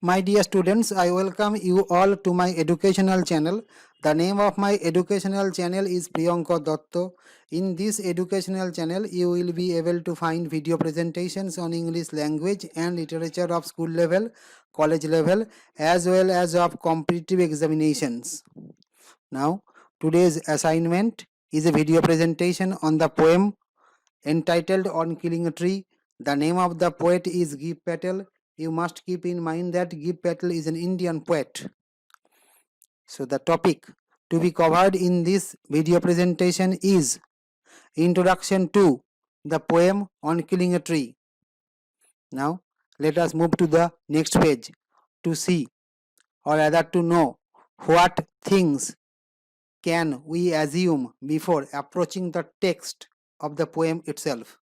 My dear students, I welcome you all to my educational channel. The name of my educational channel is Priyanka Dotto. In this educational channel, you will be able to find video presentations on English language and literature of school level, college level, as well as of competitive examinations. Now, today's assignment is a video presentation on the poem entitled On Killing a Tree. The name of the poet is Gib Patel. You must keep in mind that Gib Patel is an Indian poet. So the topic to be covered in this video presentation is Introduction to the poem On Killing a Tree. Now let us move to the next page to see, or rather to know, what things can we assume before approaching the text of the poem itself.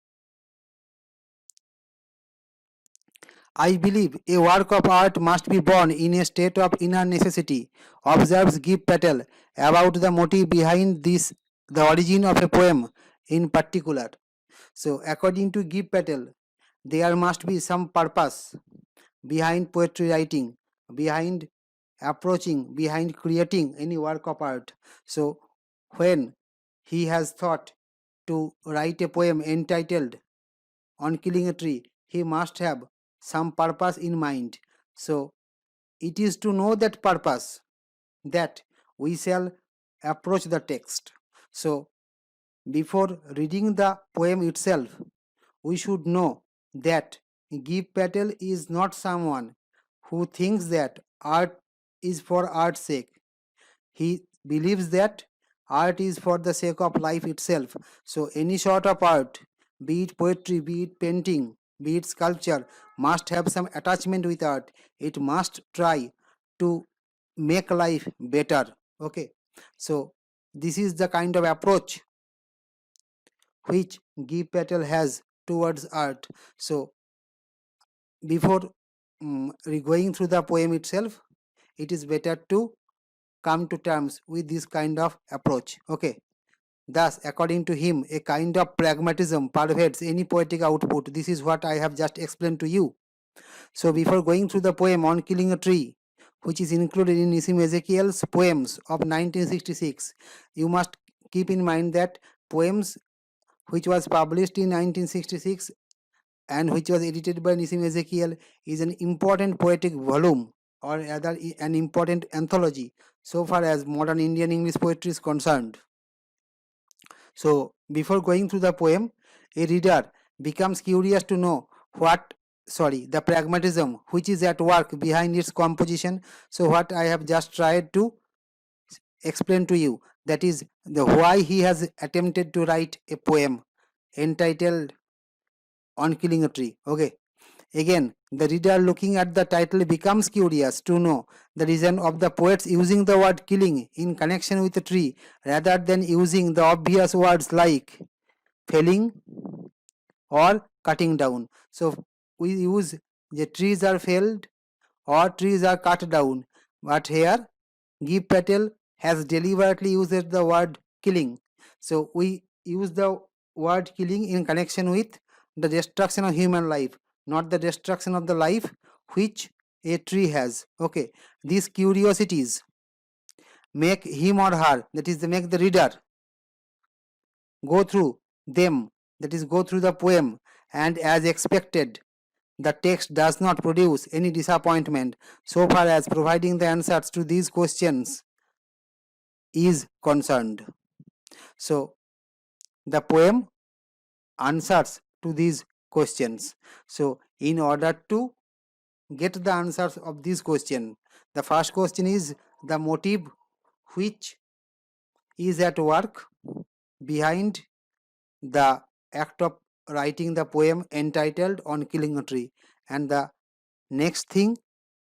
I believe a work of art must be born in a state of inner necessity, observes Gib Patel about the motive behind this, the origin of a poem in particular. So, according to Gib Patel, there must be some purpose behind poetry writing, behind approaching, behind creating any work of art. So, when he has thought to write a poem entitled On Killing a Tree, he must have some purpose in mind. So, it is to know that purpose that we shall approach the text. So, before reading the poem itself, we should know that Gib Patel is not someone who thinks that art is for art's sake. He believes that art is for the sake of life itself. So, any sort of art, be it poetry, be it painting, be it sculpture, must have some attachment with art. It must try to make life better. Okay, so this is the kind of approach which Gib Patel has towards art. So, before going through the poem itself, it is better to come to terms with this kind of approach. Okay. Thus, according to him, a kind of pragmatism pervades any poetic output. This is what I have just explained to you. So, before going through the poem On Killing a Tree, which is included in Nissim Ezekiel's poems of 1966, you must keep in mind that poems which was published in 1966 and which was edited by Nissim Ezekiel is an important poetic volume, or rather an important anthology so far as modern Indian English poetry is concerned. So, before going through the poem, a reader becomes curious to know the pragmatism which is at work behind its composition. So, what I have just tried to explain to you, that is the why he has attempted to write a poem entitled On Killing a Tree. Okay. Again, the reader looking at the title becomes curious to know the reason of the poets using the word killing in connection with a tree rather than using the obvious words like felling or cutting down. So, we use the trees are felled or trees are cut down, but here Gib Patel has deliberately used the word killing. So, we use the word killing in connection with the destruction of human life, not the destruction of the life which a tree has. Okay, these curiosities make him or her, that is, they make the reader go through them, that is, go through the poem, and as expected, the text does not produce any disappointment so far as providing the answers to these questions is concerned. So, the poem answers to these questions. So, in order to get the answers of this question, the first question is the motive which is at work behind the act of writing the poem entitled On Killing a Tree. And the next thing,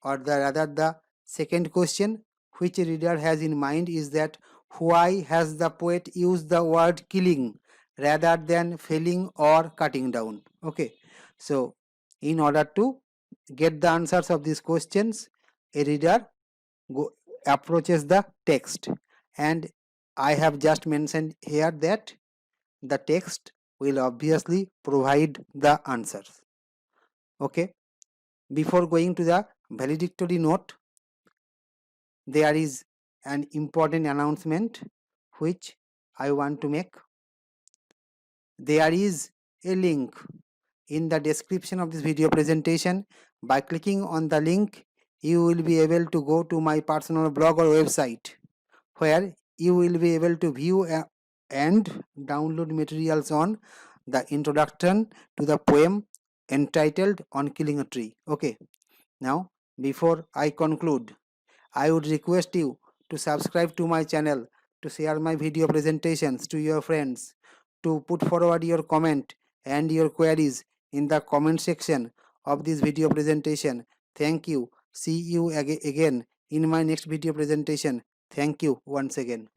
or the second question which a reader has in mind is that why has the poet used the word killing rather than felling or cutting down. Okay, so in order to get the answers of these questions, a reader approaches the text, and I have just mentioned here that the text will obviously provide the answers. Okay, before going to the valedictory note, there is an important announcement which I want to make. There is a link in the description of this video presentation. By clicking on the link, you will be able to go to my personal blog or website where you will be able to view and download materials on the introduction to the poem entitled On Killing a Tree. Okay, now before I conclude, I would request you to subscribe to my channel, to share my video presentations to your friends, to put forward your comment and your queries in the comment section of this video presentation. Thank you. See you again in my next video presentation. Thank you once again.